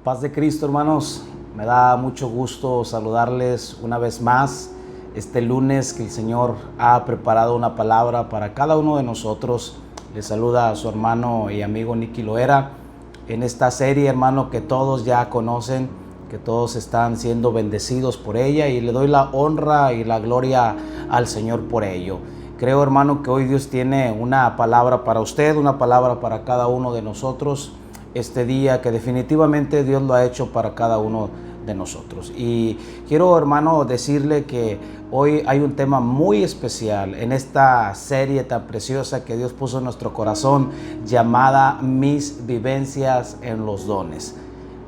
paz de Cristo, hermanos. Me da mucho gusto saludarles una vez más este lunes que el Señor ha preparado una palabra para cada uno de nosotros. Les saluda a su hermano y amigo Nicky Loera en esta serie, hermano, que todos ya conocen, que todos están siendo bendecidos por ella, y le doy la honra y la gloria al Señor por ello. Creo, hermano, que hoy Dios tiene una palabra para usted, una palabra para cada uno de nosotros este día, que definitivamente Dios lo ha hecho para cada uno de nosotros. Y quiero, hermano, decirle que hoy hay un tema muy especial en esta serie tan preciosa que Dios puso en nuestro corazón, llamada Mis vivencias en los dones.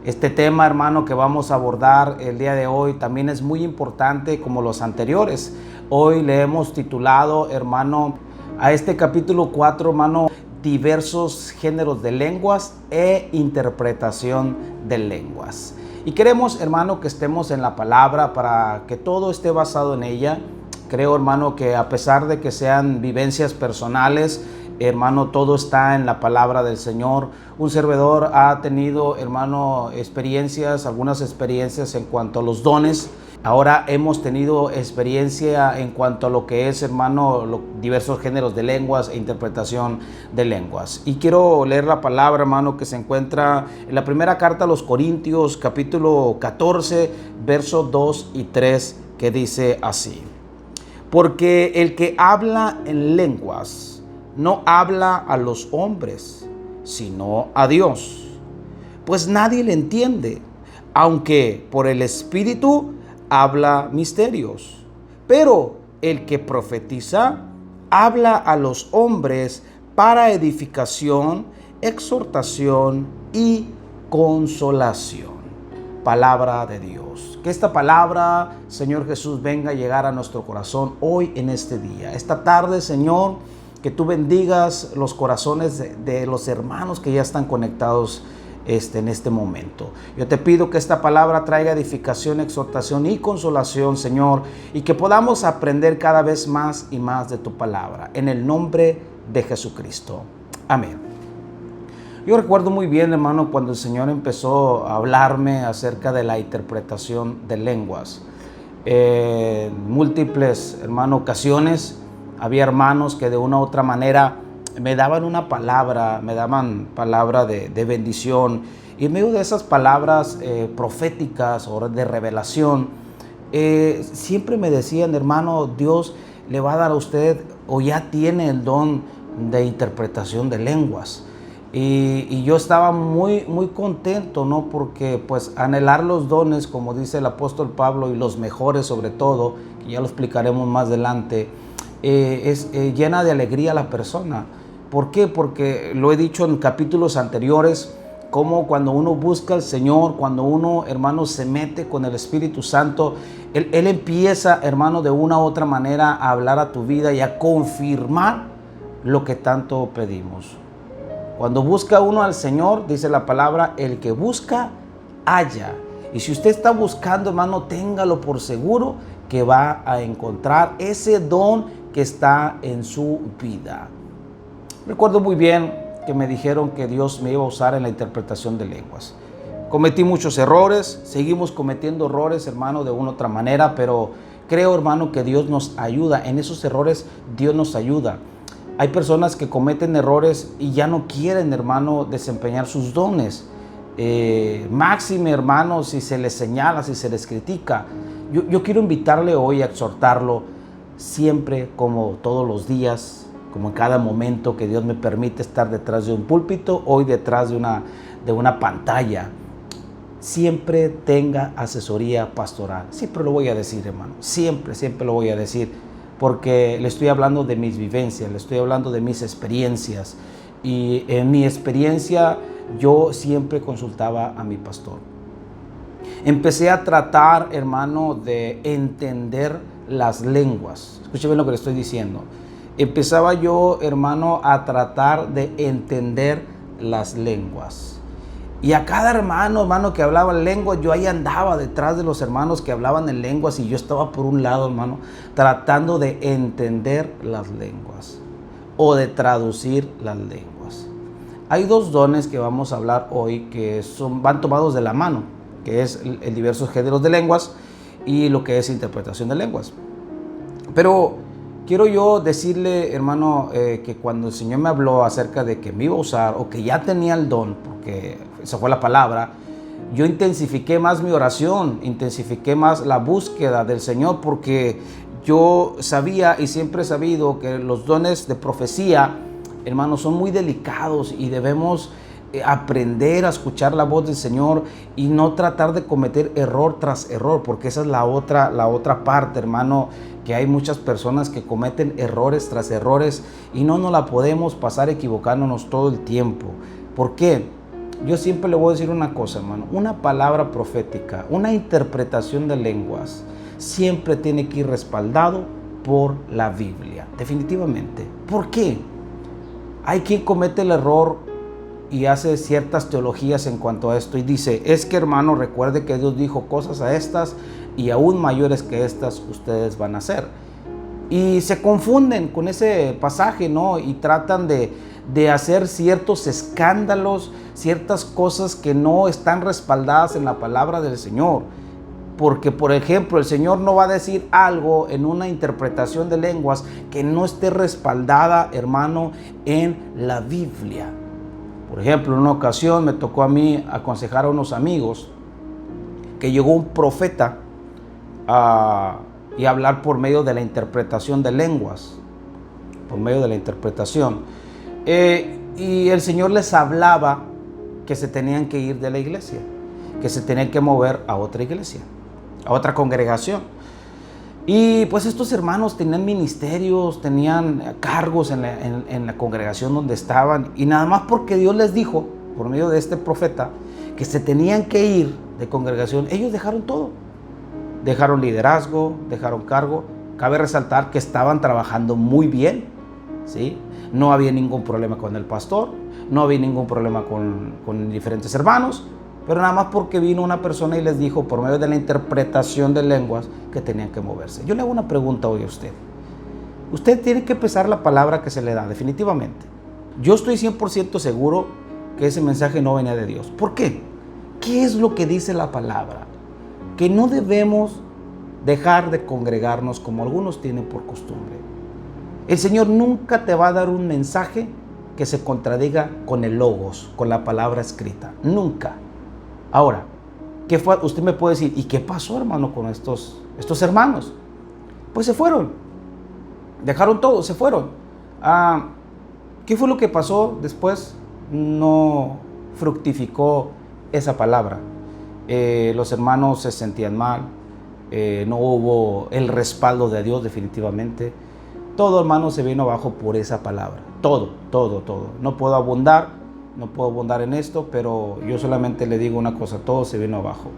Este tema, hermano, que vamos a abordar el día de hoy también es muy importante como los anteriores. Hoy le hemos titulado, hermano, a este capítulo 4, hermano, diversos géneros de lenguas e interpretación de lenguas. Y queremos, hermano, que estemos en la palabra para que todo esté basado en ella. Creo, hermano, que a pesar de que sean vivencias personales, hermano, todo está en la palabra del Señor. Un servidor ha tenido, hermano, algunas experiencias en cuanto a los dones. Ahora hemos tenido experiencia en cuanto a lo que es, hermano, diversos géneros de lenguas e interpretación de lenguas. Y quiero leer la palabra, hermano, que se encuentra en la primera carta a los Corintios, capítulo 14, versos 2 y 3, que dice así: porque el que habla en lenguas no habla a los hombres, sino a Dios, pues nadie le entiende, aunque por el Espíritu habla misterios. Pero el que profetiza habla a los hombres para edificación, exhortación y consolación. Palabra de Dios. Que esta palabra, Señor Jesús, venga a llegar a nuestro corazón hoy en este día. Esta tarde, Señor, que tú bendigas los corazones de los hermanos que ya están conectados en este momento. Yo te pido que esta palabra traiga edificación, exhortación y consolación, Señor, y que podamos aprender cada vez más y más de tu palabra. En el nombre de Jesucristo. Amén. Yo recuerdo muy bien, hermano, cuando el Señor empezó a hablarme acerca de la interpretación de lenguas. En múltiples, hermano, ocasiones había hermanos que de una u otra manera me daban una palabra, me daban palabra de bendición, y en medio de esas palabras proféticas o de revelación, siempre me decían: hermano, Dios le va a dar a usted, o ya tiene el don de interpretación de lenguas. Y yo estaba muy contento, ¿no? Porque pues anhelar los dones, como dice el apóstol Pablo, y los mejores sobre todo, que ya lo explicaremos más adelante, llena de alegría a la persona. ¿Por qué? Porque lo he dicho en capítulos anteriores, como cuando uno busca al Señor, cuando uno, hermano, se mete con el Espíritu Santo, Él empieza, hermano, de una u otra manera a hablar a tu vida y a confirmar lo que tanto pedimos. Cuando busca uno al Señor, dice la palabra, el que busca, halla. Y si usted está buscando, hermano, téngalo por seguro que va a encontrar ese don que está en su vida. Recuerdo muy bien que me dijeron que Dios me iba a usar en la interpretación de lenguas. Cometí muchos errores, seguimos cometiendo errores, hermano, de una u otra manera, pero creo, hermano, que Dios nos ayuda. En esos errores Dios nos ayuda. Hay personas que cometen errores y ya no quieren, hermano, desempeñar sus dones. Máxime, hermano, si se les señala, si se les critica. Yo quiero invitarle hoy a exhortarlo siempre, como todos los días, como en cada momento que Dios me permite estar detrás de un púlpito, hoy detrás de una pantalla. Siempre tenga asesoría pastoral. Siempre lo voy a decir, hermano. Siempre lo voy a decir. Porque le estoy hablando de mis vivencias, le estoy hablando de mis experiencias. Y en mi experiencia yo siempre consultaba a mi pastor. Empecé a tratar, hermano, de entender las lenguas. Escuche bien lo que le estoy diciendo. Empezaba yo, hermano, a tratar de entender las lenguas. Y a cada hermano que hablaba en lenguas, yo ahí andaba detrás de los hermanos que hablaban en lenguas, y yo estaba por un lado, hermano, tratando de entender las lenguas o de traducir las lenguas. Hay dos dones que vamos a hablar hoy que van tomados de la mano, que es el diversos géneros de lenguas y lo que es interpretación de lenguas. Pero quiero yo decirle, hermano, que cuando el Señor me habló acerca de que me iba a usar o que ya tenía el don, porque esa fue la palabra, yo intensifiqué más mi oración, intensifiqué más la búsqueda del Señor, porque yo sabía y siempre he sabido que los dones de profecía, hermanos, son muy delicados y debemos aprender a escuchar la voz del Señor y no tratar de cometer error tras error, porque esa es la otra parte, hermano, que hay muchas personas que cometen errores tras errores y no nos la podemos pasar equivocándonos todo el tiempo. ¿Por qué? Yo siempre le voy a decir una cosa, hermano, una palabra profética, una interpretación de lenguas, siempre tiene que ir respaldado por la Biblia, definitivamente. ¿Por qué? Hay quien comete el error y hace ciertas teologías en cuanto a esto y dice, es que, hermano, recuerde que Dios dijo cosas a estas y aún mayores que estas ustedes van a hacer. Y se confunden con ese pasaje, ¿no? Y tratan de hacer ciertos escándalos, ciertas cosas que no están respaldadas en la palabra del Señor. Porque, por ejemplo, el Señor no va a decir algo en una interpretación de lenguas que no esté respaldada, hermano, en la Biblia. Por ejemplo, en una ocasión me tocó a mí aconsejar a unos amigos que llegó un profeta y hablar por medio de la interpretación de lenguas, por medio de la interpretación. Y el Señor les hablaba que se tenían que ir de la iglesia, que se tenían que mover a otra iglesia, a otra congregación. Y pues estos hermanos tenían ministerios, tenían cargos en la congregación donde estaban, y nada más porque Dios les dijo, por medio de este profeta, que se tenían que ir de congregación, ellos dejaron todo. Dejaron liderazgo, dejaron cargo. Cabe resaltar que estaban trabajando muy bien, ¿sí? No había ningún problema con el pastor, no había ningún problema con diferentes hermanos, pero nada más porque vino una persona y les dijo por medio de la interpretación de lenguas que tenían que moverse. Yo le hago una pregunta hoy a usted. Usted tiene que pesar la palabra que se le da, definitivamente. Yo estoy 100% seguro que ese mensaje no venía de Dios. ¿Por qué? ¿Qué es lo que dice la palabra? Que no debemos dejar de congregarnos como algunos tienen por costumbre. El Señor nunca te va a dar un mensaje que se contradiga con el logos, con la palabra escrita. Nunca. Ahora, ¿qué fue? Usted me puede decir, ¿y qué pasó, hermano, con estos hermanos? Pues se fueron. Dejaron todo, se fueron. ¿Qué fue lo que pasó después? No fructificó esa palabra. Los hermanos se sentían mal, no hubo el respaldo de Dios definitivamente. Todo, hermano, se vino abajo por esa palabra. Todo. No puedo abundar en esto, pero yo solamente le digo una cosa, todo se vino abajo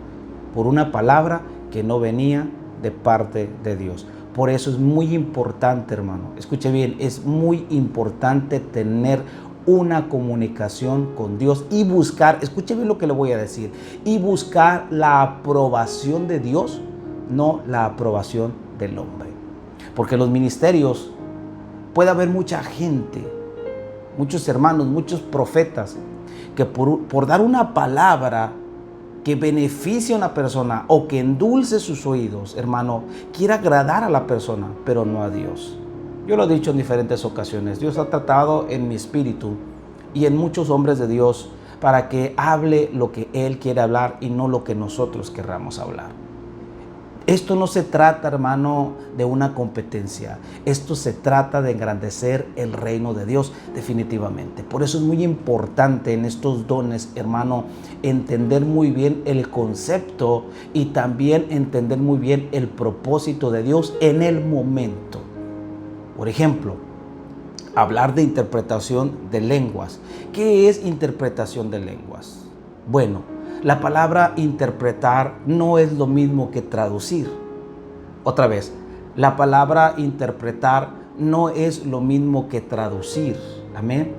por una palabra que no venía de parte de Dios. Por eso es muy importante, hermano, escuche bien, es muy importante tener una comunicación con Dios y buscar, escuche bien lo que le voy a decir, y buscar la aprobación de Dios, no la aprobación del hombre. Porque en los ministerios puede haber mucha gente, muchos hermanos, muchos profetas, que por dar una palabra que beneficie a una persona o que endulce sus oídos, hermano, quiere agradar a la persona, pero no a Dios. Yo lo he dicho en diferentes ocasiones. Dios ha tratado en mi espíritu y en muchos hombres de Dios para que hable lo que Él quiere hablar y no lo que nosotros querramos hablar. Esto no se trata, hermano, de una competencia. Esto se trata de engrandecer el reino de Dios, definitivamente. Por eso es muy importante en estos dones, hermano, entender muy bien el concepto y también entender muy bien el propósito de Dios en el momento. Por ejemplo, hablar de interpretación de lenguas. ¿Qué es interpretación de lenguas? Bueno, la palabra interpretar no es lo mismo que traducir. Otra vez, la palabra interpretar no es lo mismo que traducir. Amén.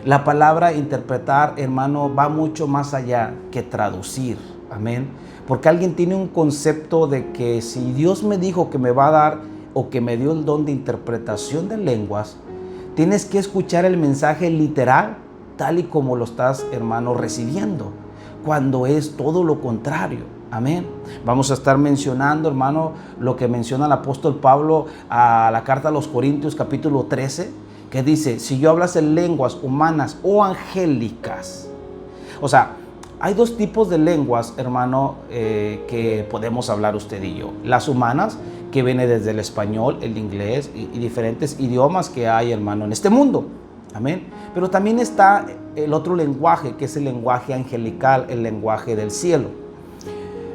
La palabra interpretar, hermano, va mucho más allá que traducir. Amén. Porque alguien tiene un concepto de que si Dios me dijo que me va a dar o que me dio el don de interpretación de lenguas, tienes que escuchar el mensaje literal, tal y como lo estás, hermano, recibiendo, cuando es todo lo contrario. Amén. Vamos a estar mencionando, hermano, lo que menciona el apóstol Pablo a la carta a los Corintios, capítulo 13, que dice, si yo hablase en lenguas humanas o angélicas. O sea, hay dos tipos de lenguas, hermano, que podemos hablar usted y yo. Las humanas, que viene desde el español, el inglés y diferentes idiomas que hay, hermano, en este mundo. Amén. Pero también está el otro lenguaje, que es el lenguaje angelical, el lenguaje del cielo.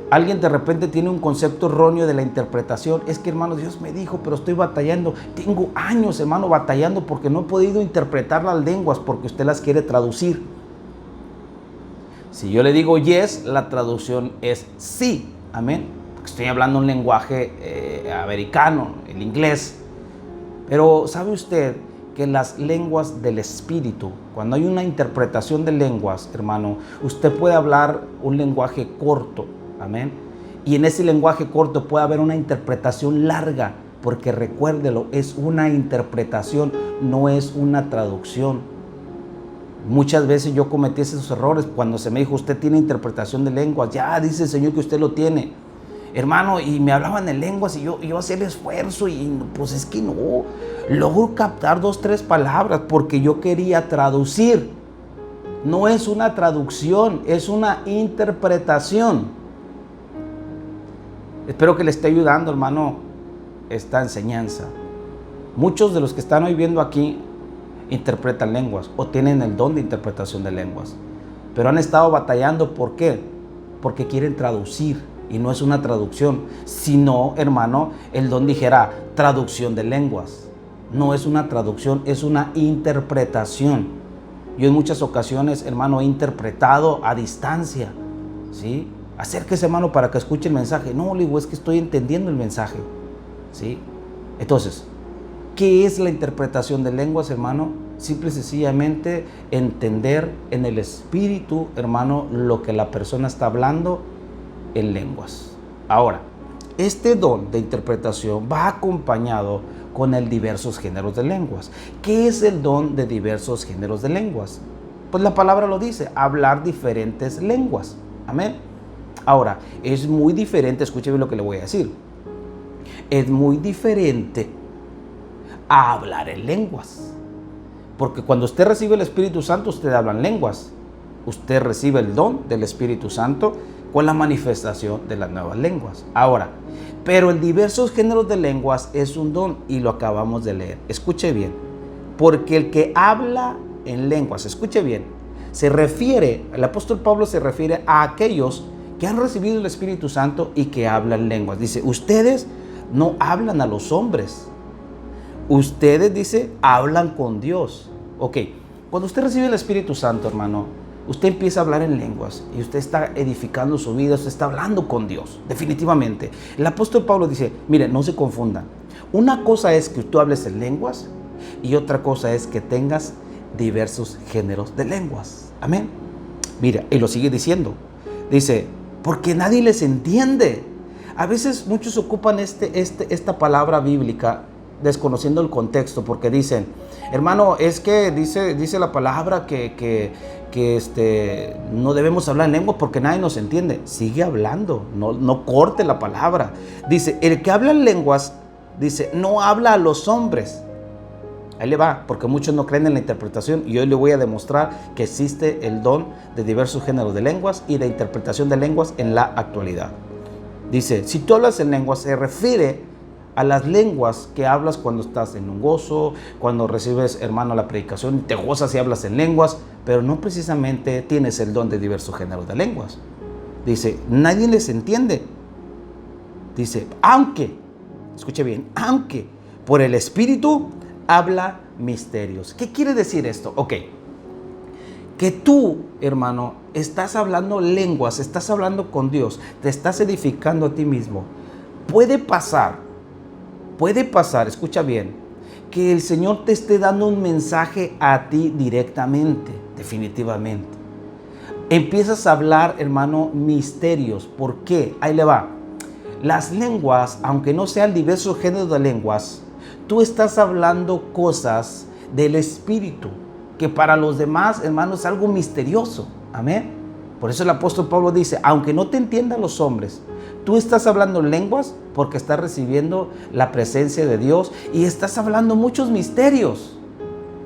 Alguien de repente tiene un concepto erróneo de la interpretación. Es que, hermano, Dios me dijo, pero estoy batallando. Tengo años, hermano, batallando porque no he podido interpretar las lenguas porque usted las quiere traducir. Si yo le digo yes, la traducción es sí. Amén. Porque estoy hablando un lenguaje americano, el inglés. Pero ¿sabe usted que las lenguas del Espíritu, cuando hay una interpretación de lenguas, hermano, usted puede hablar un lenguaje corto? Amén. Y en ese lenguaje corto puede haber una interpretación larga, porque recuérdelo, es una interpretación, no es una traducción. Muchas veces yo cometí esos errores cuando se me dijo, usted tiene interpretación de lenguas. Ya dice el Señor que usted lo tiene, hermano, y me hablaban en lenguas y yo hacía el esfuerzo y pues es que no logro captar 2, 3 palabras porque yo quería traducir. No es una traducción, es una interpretación. Espero que le esté ayudando, hermano, esta enseñanza. Muchos de los que están hoy viendo aquí interpretan lenguas o tienen el don de interpretación de lenguas, pero han estado batallando. ¿Por qué? Porque quieren traducir y no es una traducción. Si no, hermano, el don dijera traducción de lenguas. No es una traducción, es una interpretación. Yo en muchas ocasiones, hermano, he interpretado a distancia, ¿sí? Acérquese, hermano, para que escuche el mensaje. No, le digo, es que estoy entendiendo el mensaje, ¿sí? Entonces, ¿qué es la interpretación de lenguas, hermano? Simple y sencillamente entender en el espíritu, hermano, lo que la persona está hablando en lenguas. Ahora, este don de interpretación va acompañado con el diversos géneros de lenguas. ¿Qué es el don de diversos géneros de lenguas? Pues la palabra lo dice, hablar diferentes lenguas. Amén. Ahora, es muy diferente, escúcheme lo que le voy a decir. Es muy diferente a hablar en lenguas. Porque cuando usted recibe el Espíritu Santo, usted habla en lenguas. Usted recibe el don del Espíritu Santo con la manifestación de las nuevas lenguas. Ahora, pero en diversos géneros de lenguas es un don y lo acabamos de leer. Escuche bien. Porque el que habla en lenguas, escuche bien, el apóstol Pablo se refiere a aquellos que han recibido el Espíritu Santo y que hablan lenguas. Dice, ustedes no hablan a los hombres. Ustedes, dice, hablan con Dios. Ok, cuando usted recibe el Espíritu Santo, hermano, usted empieza a hablar en lenguas y usted está edificando su vida, usted está hablando con Dios, definitivamente. El apóstol Pablo dice, mire, no se confundan. Una cosa es que tú hables en lenguas y otra cosa es que tengas diversos géneros de lenguas. Amén. Mira, y lo sigue diciendo. Dice, porque nadie les entiende. A veces muchos ocupan esta palabra bíblica desconociendo el contexto, porque dicen, hermano, es que dice la palabra que no debemos hablar en lengua porque nadie nos entiende. Sigue hablando, no corte la palabra. Dice, el que habla en lenguas, dice, no habla a los hombres. Ahí le va, porque muchos no creen en la interpretación y hoy le voy a demostrar que existe el don de diversos géneros de lenguas y de interpretación de lenguas en la actualidad. Dice, si tú hablas en lenguas, se refiere a las lenguas que hablas cuando estás en un gozo, cuando recibes, hermano, la predicación, te gozas y hablas en lenguas, pero no precisamente tienes el don de diversos géneros de lenguas. Dice, nadie les entiende. Dice, aunque, escuche bien, aunque por el Espíritu habla misterios. ¿Qué quiere decir esto? Ok, que tú, hermano, estás hablando lenguas, estás hablando con Dios, te estás edificando a ti mismo. Puede pasar, escucha bien, que el Señor te esté dando un mensaje a ti directamente, definitivamente. Empiezas a hablar, hermano, misterios. ¿Por qué? Ahí le va. Las lenguas, aunque no sean diversos géneros de lenguas, tú estás hablando cosas del Espíritu. que para los demás, hermanos, es algo misterioso. Amén. Por eso el apóstol Pablo dice, aunque no te entiendan los hombres, tú estás hablando lenguas porque estás recibiendo la presencia de Dios y estás hablando muchos misterios.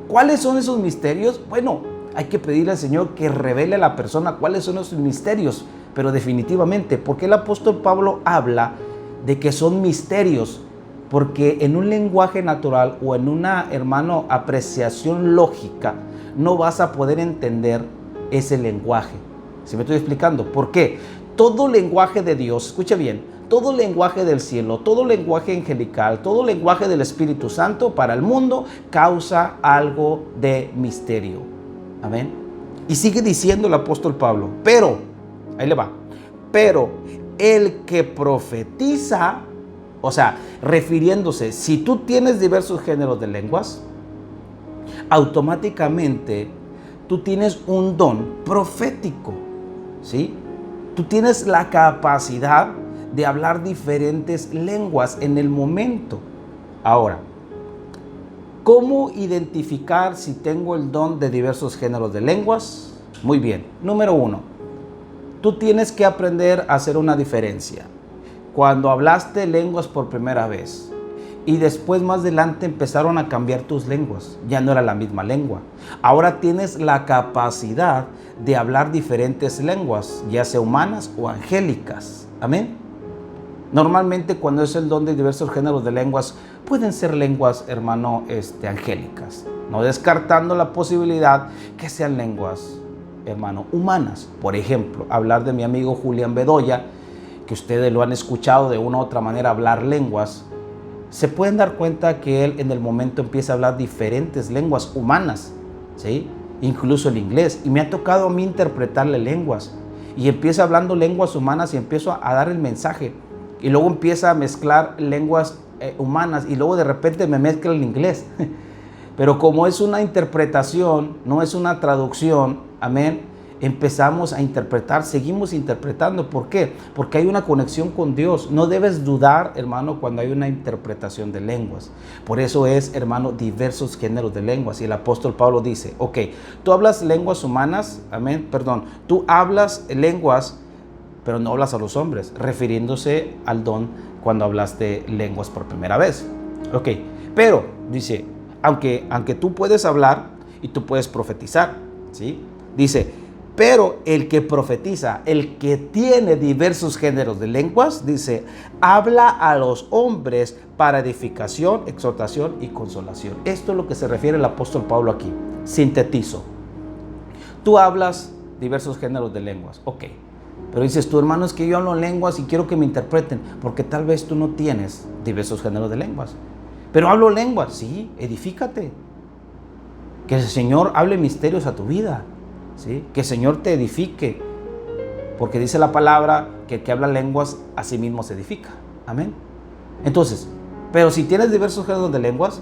¿Cuáles son esos misterios? Bueno, hay que pedirle al Señor que revele a la persona cuáles son esos misterios, pero definitivamente, ¿por qué el apóstol Pablo habla de que son misterios? Porque en un lenguaje natural o en una, hermano, apreciación lógica, no vas a poder entender ese lenguaje. ¿Sí me estoy explicando? ¿Por qué? Todo lenguaje de Dios, escuche bien, todo lenguaje del cielo, todo lenguaje angelical, todo lenguaje del Espíritu Santo para el mundo causa algo de misterio. Amén. Y sigue diciendo el apóstol Pablo, pero, ahí le va, pero el que profetiza, o sea, refiriéndose, si tú tienes diversos géneros de lenguas, automáticamente tú tienes un don profético, ¿sí? Tú tienes la capacidad de hablar diferentes lenguas en el momento. Ahora, ¿cómo identificar si tengo el don de diversos géneros de lenguas? Muy bien. Número 1, tú tienes que aprender a hacer una diferencia. Cuando hablaste lenguas por primera vez y después más adelante empezaron a cambiar tus lenguas, ya no era la misma lengua. Ahora tienes la capacidad de hablar diferentes lenguas, ya sea humanas o angélicas. Amén. Normalmente cuando es el don de diversos géneros de lenguas, pueden ser lenguas, hermano, angélicas, no descartando la posibilidad que sean lenguas, hermano, humanas. Por ejemplo, hablar de mi amigo Julián Bedoya, que ustedes lo han escuchado de una u otra manera hablar lenguas, se pueden dar cuenta que él en el momento empieza a hablar diferentes lenguas humanas, ¿sí? Incluso el inglés. Y me ha tocado a mí interpretarle lenguas. Y empieza hablando lenguas humanas y empiezo a dar el mensaje. Y luego empieza a mezclar lenguas humanas y luego de repente me mezcla el inglés. Pero como es una interpretación, no es una traducción, amén, empezamos a interpretar, seguimos interpretando. ¿Por qué? Porque hay una conexión con Dios. No debes dudar, hermano, cuando hay una interpretación de lenguas. Por eso es, hermano, diversos géneros de lenguas. Y el apóstol Pablo dice, ok, tú hablas lenguas humanas, amén, perdón, tú hablas lenguas, pero no hablas a los hombres, refiriéndose al don cuando hablaste lenguas por primera vez. Ok, pero dice, aunque tú puedes hablar y tú puedes profetizar, ¿sí? Dice, pero el que profetiza, el que tiene diversos géneros de lenguas, dice, habla a los hombres para edificación, exhortación y consolación. Esto es lo que se refiere el apóstol Pablo aquí. Sintetizo. Tú hablas diversos géneros de lenguas, ok. Pero dices tú, hermano, es que yo hablo lenguas y quiero que me interpreten, porque tal vez tú no tienes diversos géneros de lenguas. Pero hablo lenguas, sí, edifícate. Que el Señor hable misterios a tu vida, ¿sí? Que el Señor te edifique, porque dice la palabra que el que habla lenguas a sí mismo se edifica. Amén. Entonces, pero si tienes diversos géneros de lenguas,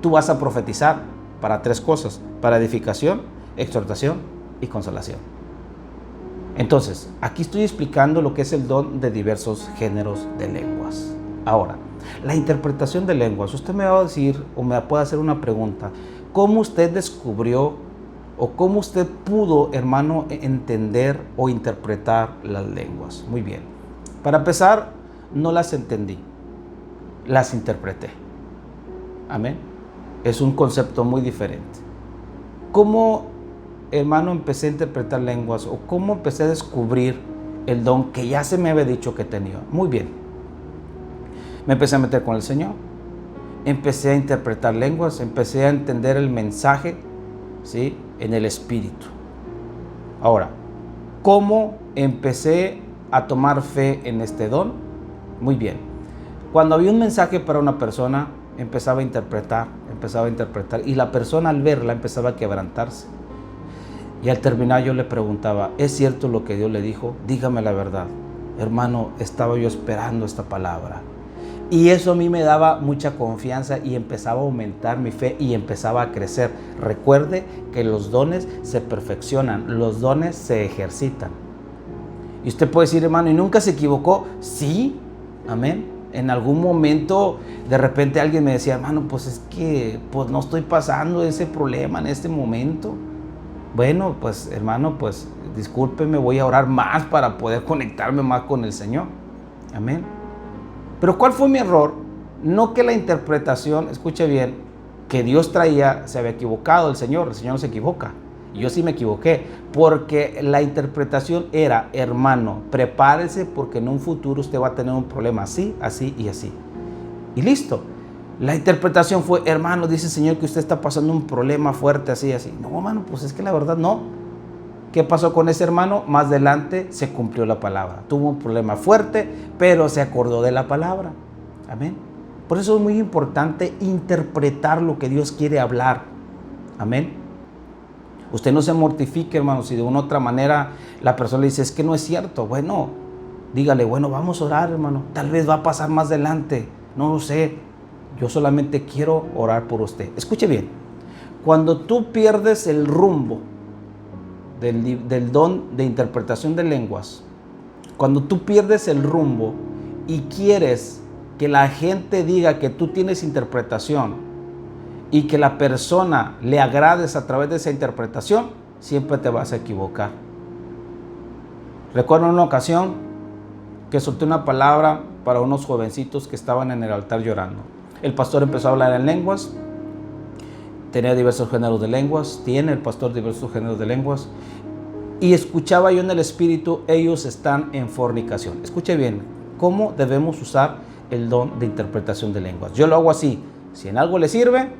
tú vas a profetizar para 3 cosas: para edificación, exhortación y consolación. Entonces, aquí estoy explicando lo que es el don de diversos géneros de lenguas. Ahora, la interpretación de lenguas. Usted me va a decir o me puede hacer una pregunta. ¿Cómo usted descubrió o cómo usted pudo, hermano, entender o interpretar las lenguas? Muy bien. Para empezar, no las entendí, las interpreté. Amén. Es un concepto muy diferente. ¿Cómo, hermano, empecé a interpretar lenguas o cómo empecé a descubrir el don que ya se me había dicho que tenía? Muy bien. Me empecé a meter con el Señor, empecé a interpretar lenguas, empecé a entender el mensaje, ¿sí?, en el Espíritu. Ahora, ¿cómo empecé a tomar fe en este don? Muy bien. Cuando había un mensaje para una persona, empezaba a interpretar y la persona al verla empezaba a quebrantarse. Y al terminar yo le preguntaba, ¿es cierto lo que Dios le dijo? Dígame la verdad. Hermano, estaba yo esperando esta palabra. Y eso a mí me daba mucha confianza y empezaba a aumentar mi fe y empezaba a crecer. Recuerde que los dones se perfeccionan, los dones se ejercitan. Y usted puede decir, hermano, ¿y nunca se equivocó? Sí, amén. En algún momento, de repente alguien me decía, hermano, pues es que pues no estoy pasando ese problema en este momento. Bueno, pues hermano, pues discúlpeme, voy a orar más para poder conectarme más con el Señor. Amén. Pero ¿cuál fue mi error? No que la interpretación, escuche bien, que Dios traía se había equivocado el Señor no se equivoca. Yo sí me equivoqué, porque la interpretación era, hermano, prepárese porque en un futuro usted va a tener un problema así, así y así. Y listo. La interpretación fue, hermano, dice el Señor que usted está pasando un problema fuerte así, así. No, hermano, pues es que la verdad no. ¿Qué pasó con ese hermano? Más adelante se cumplió la palabra. Tuvo un problema fuerte, pero se acordó de la palabra. Amén. Por eso es muy importante interpretar lo que Dios quiere hablar. Amén. Usted no se mortifique, hermano, si de una u otra manera la persona le dice, es que no es cierto. Bueno, dígale, bueno, vamos a orar, hermano. Tal vez va a pasar más adelante. No lo sé. Yo solamente quiero orar por usted. Escuche bien. Cuando tú pierdes el rumbo del don de interpretación de lenguas, cuando tú pierdes el rumbo y quieres que la gente diga que tú tienes interpretación y que la persona le agrades a través de esa interpretación, siempre te vas a equivocar. Recuerdo una ocasión que solté una palabra para unos jovencitos que estaban en el altar llorando. El pastor empezó a hablar en lenguas, tenía diversos géneros de lenguas, tiene el pastor diversos géneros de lenguas, y escuchaba yo en el espíritu, ellos están en fornicación. Escuche bien, ¿cómo debemos usar el don de interpretación de lenguas? Yo lo hago así, si en algo le sirve,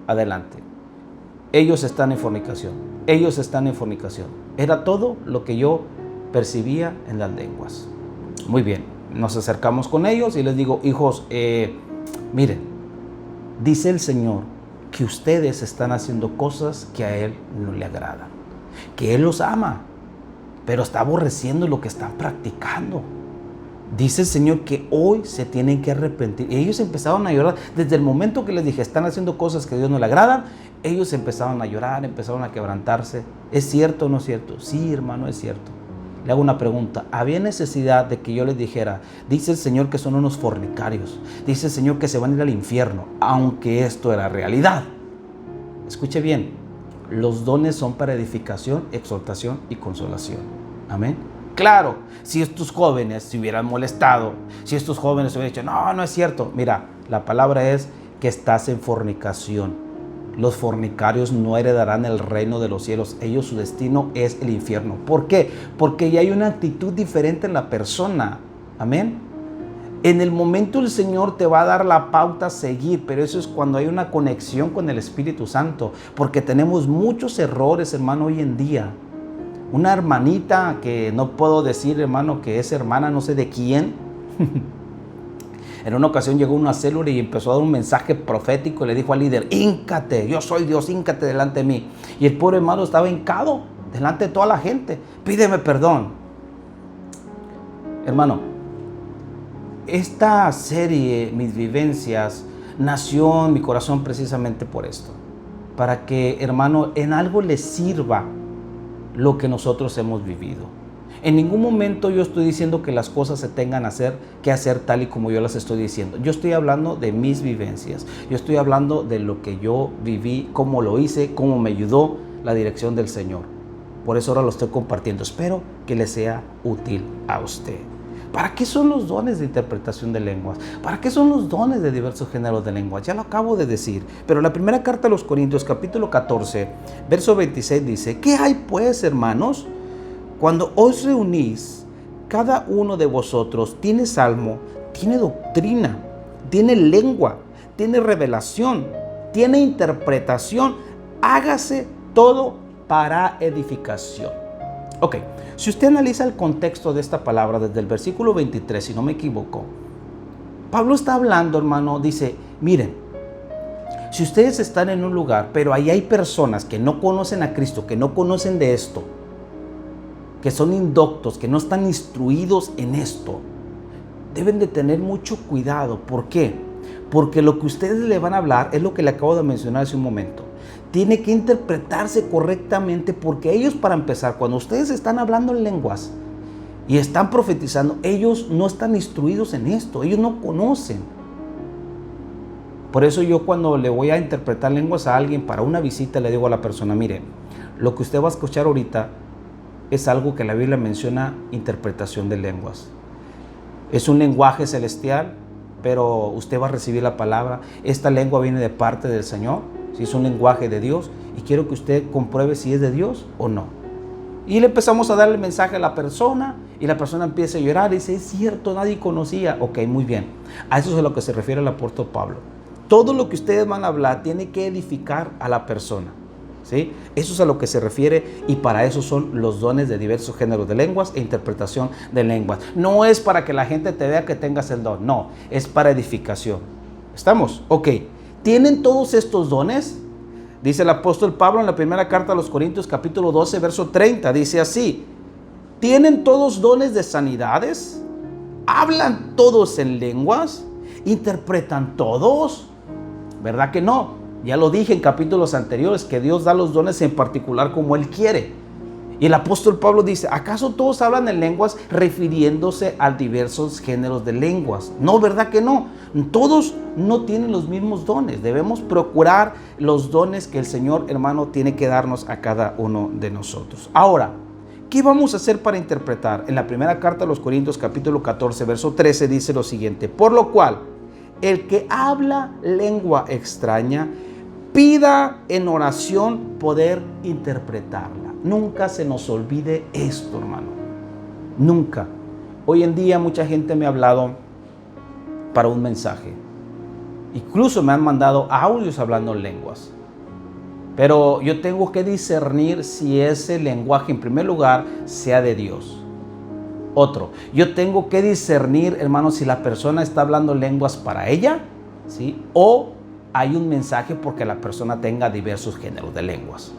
adelante. Ellos están en fornicación. Ellos están en fornicación. Era todo lo que yo percibía en las lenguas. Muy bien, nos acercamos con ellos y les digo, hijos, miren, dice el Señor que ustedes están haciendo cosas que a Él no le agradan. Que Él los ama, pero está aborreciendo lo que están practicando. Dice el Señor que hoy se tienen que arrepentir. Y ellos empezaron a llorar. Desde el momento que les dije, están haciendo cosas que a Dios no le agradan, ellos empezaron a llorar, empezaron a quebrantarse. ¿Es cierto o no es cierto? Sí, hermano, es cierto. Le hago una pregunta. ¿Había necesidad de que yo les dijera, dice el Señor que son unos fornicarios? Dice el Señor que se van a ir al infierno, aunque esto era realidad? Escuche bien, los dones son para edificación, exhortación y consolación. Amén. Claro, si estos jóvenes se hubieran molestado, si estos jóvenes hubieran dicho, no, no es cierto. Mira, la palabra es que estás en fornicación. Los fornicarios no heredarán el reino de los cielos. Ellos, su destino es el infierno. ¿Por qué? Porque ya hay una actitud diferente en la persona. Amén. En el momento el Señor te va a dar la pauta a seguir, pero eso es cuando hay una conexión con el Espíritu Santo. Porque tenemos muchos errores, hermano, hoy en día. Una hermanita que no puedo decir, hermano, que es hermana no sé de quién. En una ocasión llegó una célula y empezó a dar un mensaje profético y le dijo al líder, híncate, yo soy Dios, híncate delante de mí. Y el pobre hermano estaba hincado delante de toda la gente. Pídeme perdón. Hermano, esta serie, Mis Vivencias, nació en mi corazón precisamente por esto. Para que, hermano, en algo le sirva lo que nosotros hemos vivido. En ningún momento yo estoy diciendo que las cosas se tengan que hacer tal y como yo las estoy diciendo. Yo estoy hablando de mis vivencias. Yo estoy hablando de lo que yo viví, cómo lo hice, cómo me ayudó la dirección del Señor. Por eso ahora lo estoy compartiendo. Espero que le sea útil a usted. ¿Para qué son los dones de interpretación de lenguas? ¿Para qué son los dones de diversos géneros de lenguas? Ya lo acabo de decir. Pero la primera carta a los Corintios, capítulo 14, verso 26 dice, ¿qué hay pues, hermanos? Cuando os reunís, cada uno de vosotros tiene salmo, tiene doctrina, tiene lengua, tiene revelación, tiene interpretación. Hágase todo para edificación. Ok, si usted analiza el contexto de esta palabra desde el versículo 23, si no me equivoco, Pablo está hablando, hermano, dice, miren, si ustedes están en un lugar, pero ahí hay personas que no conocen a Cristo, que no conocen de esto, que son indoctos, que no están instruidos en esto, deben de tener mucho cuidado. ¿Por qué? Porque lo que ustedes le van a hablar es lo que le acabo de mencionar hace un momento. Tiene que interpretarse correctamente porque ellos, para empezar, cuando ustedes están hablando en lenguas, y están profetizando, ellos no están instruidos en esto, ellos no conocen. Por eso yo cuando le voy a interpretar lenguas a alguien para una visita, le digo a la persona, mire, lo que usted va a escuchar ahorita es algo que la Biblia menciona, interpretación de lenguas. Es un lenguaje celestial, pero usted va a recibir la palabra. Esta lengua viene de parte del Señor, si es un lenguaje de Dios, y quiero que usted compruebe si es de Dios o no. Y le empezamos a dar el mensaje a la persona, y la persona empieza a llorar y dice, es cierto, nadie conocía. Ok, muy bien. A eso es a lo que se refiere el apóstol Pablo. Todo lo que ustedes van a hablar tiene que edificar a la persona. ¿Sí? Eso es a lo que se refiere, y para eso son los dones de diversos géneros de lenguas e interpretación de lenguas. No es para que la gente te vea que tengas el don, no, es para edificación. ¿Estamos? Ok. ¿Tienen todos estos dones? Dice el apóstol Pablo en la primera carta a los Corintios capítulo 12, verso 30, dice así, ¿tienen todos dones de sanidades? ¿Hablan todos en lenguas? ¿Interpretan todos? ¿Verdad que no? Ya lo dije en capítulos anteriores, que Dios da los dones en particular como Él quiere. Y el apóstol Pablo dice, ¿acaso todos hablan en lenguas refiriéndose a diversos géneros de lenguas? No, ¿verdad que no? Todos no tienen los mismos dones. Debemos procurar los dones que el Señor, hermano, tiene que darnos a cada uno de nosotros. Ahora, ¿qué vamos a hacer para interpretar? En la primera carta a los Corintios, capítulo 14, verso 13, dice lo siguiente, por lo cual, el que habla lengua extraña, pida en oración poder interpretarla. Nunca se nos olvide esto, hermano. Nunca. Hoy en día mucha gente me ha hablado para un mensaje. Incluso me han mandado audios hablando lenguas. Pero yo tengo que discernir si ese lenguaje, en primer lugar, sea de Dios. Otro, yo tengo que discernir, hermano, si la persona está hablando lenguas para ella, ¿sí? O hay un mensaje porque la persona tenga diversos géneros de lenguas.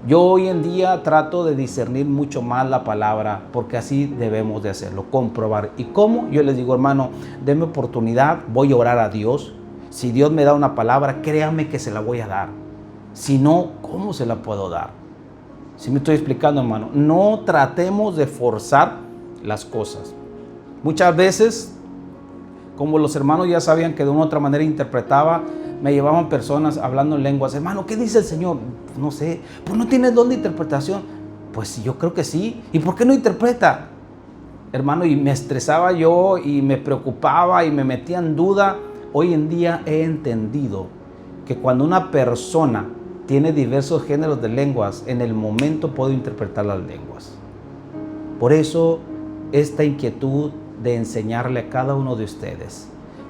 Yo hoy en día trato de discernir mucho más la palabra, porque así debemos de hacerlo, comprobar. ¿Y cómo? Yo les digo, hermano, denme oportunidad, voy a orar a Dios. Si Dios me da una palabra, créame que se la voy a dar. Si no, ¿cómo se la puedo dar? ¿Sí me estoy explicando, hermano? No tratemos de forzar las cosas. Muchas veces, como los hermanos ya sabían que de una u otra manera interpretaba, me llevaban personas hablando en lenguas. Hermano, ¿qué dice el Señor? No sé. Pues no tienes don de interpretación. Pues yo creo que sí. ¿Y por qué no interpreta? Hermano, y me estresaba yo y me preocupaba y me metía en duda. Hoy en día he entendido que cuando una persona tiene diversos géneros de lenguas, en el momento puedo interpretar las lenguas. Por eso esta inquietud de enseñarle a cada uno de ustedes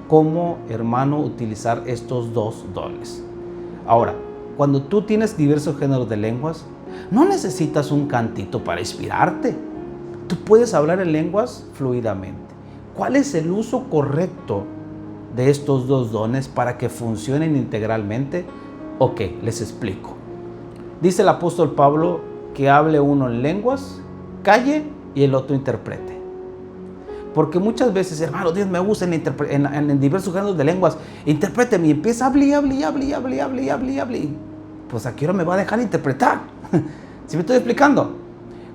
cómo, hermano, utilizar estos dos dones. Ahora, cuando tú tienes diversos géneros de lenguas, no necesitas un cantito para inspirarte. Tú puedes hablar en lenguas fluidamente. ¿Cuál es el uso correcto de estos dos dones para que funcionen integralmente? Ok, les explico. Dice el apóstol Pablo que hable uno en lenguas, calle y el otro interprete. Porque muchas veces, hermano, Dios me usa en diversos géneros de lenguas, interpréteme, y empieza a hablar. Pues ¿a qué hora me va a dejar interpretar? ¿Sí me estoy explicando?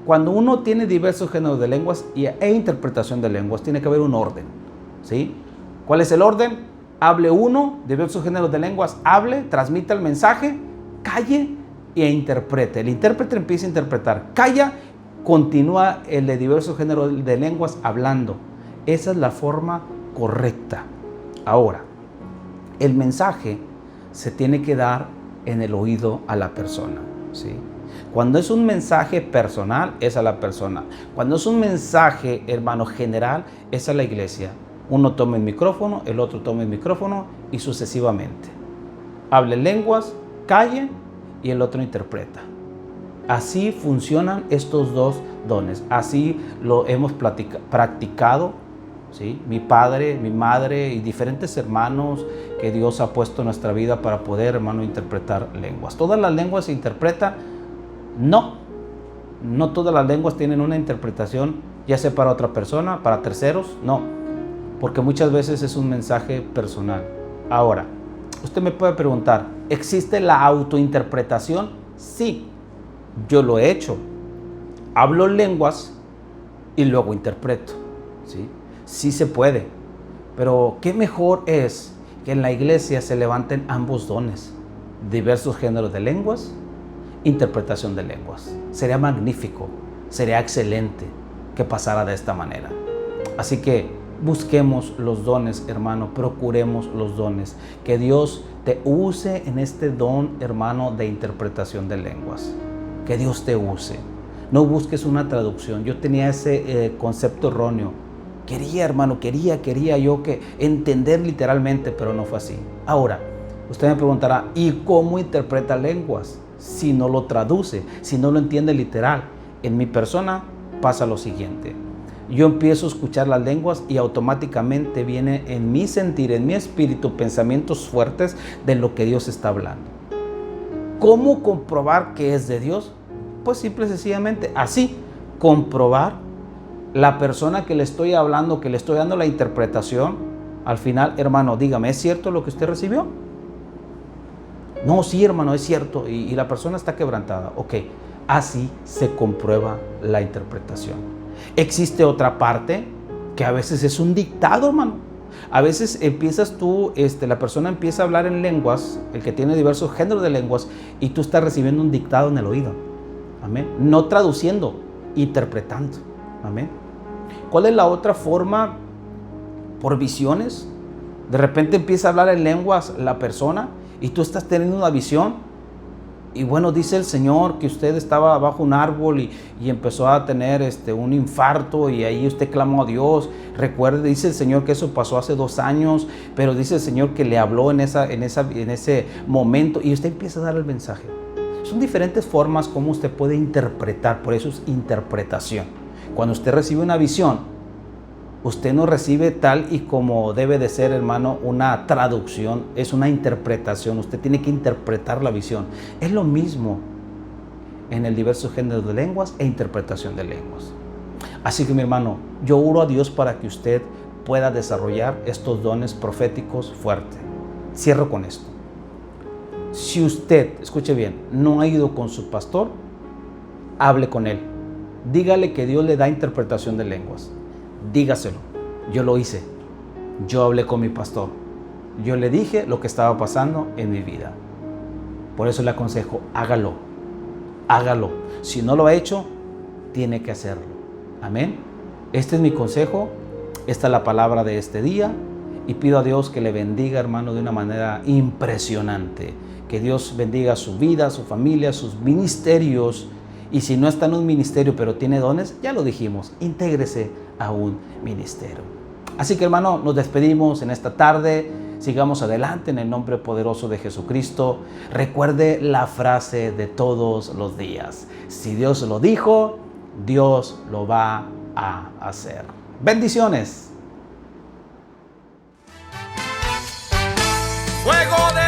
Cuando uno tiene diversos géneros de lenguas e interpretación de lenguas, tiene que haber un orden, ¿sí? ¿Cuál es el orden? Hable uno, diversos géneros de lenguas, hable, transmita el mensaje, calle e interprete. El intérprete empieza a interpretar, calla, continúa el de diversos géneros de lenguas hablando. Esa es la forma correcta. Ahora, el mensaje se tiene que dar en el oído a la persona, ¿sí? Cuando es un mensaje personal, es a la persona. Cuando es un mensaje, hermano, general, es a la iglesia. Uno toma el micrófono, el otro toma el micrófono y sucesivamente. Hable lenguas, calle y el otro interpreta. Así funcionan estos dos dones. Así lo hemos practicado, ¿sí? Mi padre, mi madre y diferentes hermanos que Dios ha puesto en nuestra vida para poder, hermano, interpretar lenguas. ¿Todas las lenguas se interpretan? No. No todas las lenguas tienen una interpretación, ya sea para otra persona, para terceros, no. Porque muchas veces es un mensaje personal. Ahora, usted me puede preguntar, ¿existe la autointerpretación? Sí. Yo lo he hecho. Hablo lenguas y luego interpreto. ¿Sí? Sí se puede, pero qué mejor es que en la iglesia se levanten ambos dones, diversos géneros de lenguas, interpretación de lenguas. Sería magnífico, sería excelente que pasara de esta manera. Así que busquemos los dones, hermano, procuremos los dones. Que Dios te use en este don, hermano, de interpretación de lenguas. Que Dios te use. No busques una traducción. Yo tenía ese concepto erróneo. Hermano, quería yo que entender literalmente, pero no fue así. Ahora, usted me preguntará, ¿y cómo interpreta lenguas? Si no lo traduce, si no lo entiende literal. En mi persona pasa lo siguiente. Yo empiezo a escuchar las lenguas y automáticamente viene en mi sentir, en mi espíritu, pensamientos fuertes de lo que Dios está hablando. ¿Cómo comprobar que es de Dios? Pues simple y sencillamente así, comprobar la persona que le estoy hablando, que le estoy dando la interpretación. Al final, hermano, dígame, ¿es cierto lo que usted recibió? No, sí, hermano, es cierto. Y la persona está quebrantada. Ok, así se comprueba la interpretación. Existe otra parte que a veces es un dictado, hermano. A veces empiezas tú, la persona empieza a hablar en lenguas, el que tiene diversos géneros de lenguas, y tú estás recibiendo un dictado en el oído. Amén. No traduciendo, interpretando. Amén. ¿Cuál es la otra forma? Por visiones. De repente empieza a hablar en lenguas la persona y tú estás teniendo una visión. Y bueno, dice el Señor que usted estaba bajo un árbol y empezó a tener un infarto y ahí usted clamó a Dios. Recuerde, dice el Señor que eso pasó hace 2 años, pero dice el Señor que le habló en ese momento y usted empieza a dar el mensaje. Son diferentes formas como usted puede interpretar, por eso es interpretación. Cuando usted recibe una visión, usted no recibe tal y como debe de ser, hermano, una traducción, es una interpretación. Usted tiene que interpretar la visión. Es lo mismo en el diversos géneros de lenguas e interpretación de lenguas. Así que, mi hermano, yo oro a Dios para que usted pueda desarrollar estos dones proféticos fuertes. Cierro con esto. Si usted, escuche bien, no ha ido con su pastor, hable con él. Dígale que Dios le da interpretación de lenguas. Dígaselo. Yo lo hice. Yo hablé con mi pastor. Yo le dije lo que estaba pasando en mi vida. Por eso le aconsejo, hágalo. Hágalo. Si no lo ha hecho, tiene que hacerlo. Amén. Este es mi consejo. Esta es la palabra de este día. Y pido a Dios que le bendiga, hermano, de una manera impresionante. Que Dios bendiga su vida, su familia, sus ministerios. Y si no está en un ministerio, pero tiene dones, ya lo dijimos, intégrese a un ministerio. Así que, hermano, nos despedimos en esta tarde. Sigamos adelante en el nombre poderoso de Jesucristo. Recuerde la frase de todos los días. Si Dios lo dijo, Dios lo va a hacer. Bendiciones. Fuego de